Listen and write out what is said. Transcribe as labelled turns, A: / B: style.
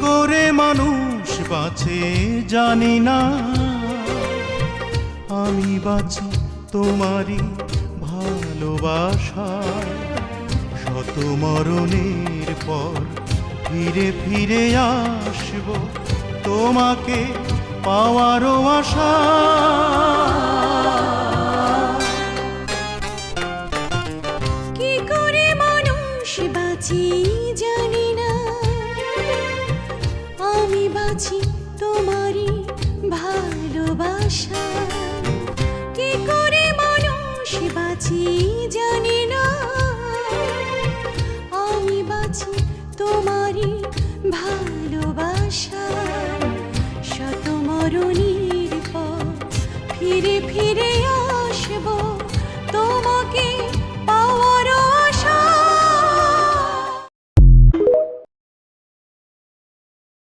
A: করে মানুষ বাঁচে জানি না, আমি বাঁচি তোমারই ভালোবাসায়। শত মরণের পর ফিরে ফিরে আসব তোমাকে পাওয়ারও আশা।
B: কি করে মানুষ বাঁচি জানি না, আমি বাঁচি তোমারই ভালোবাসা। কি করে মানুষ বাঁচি জানি না,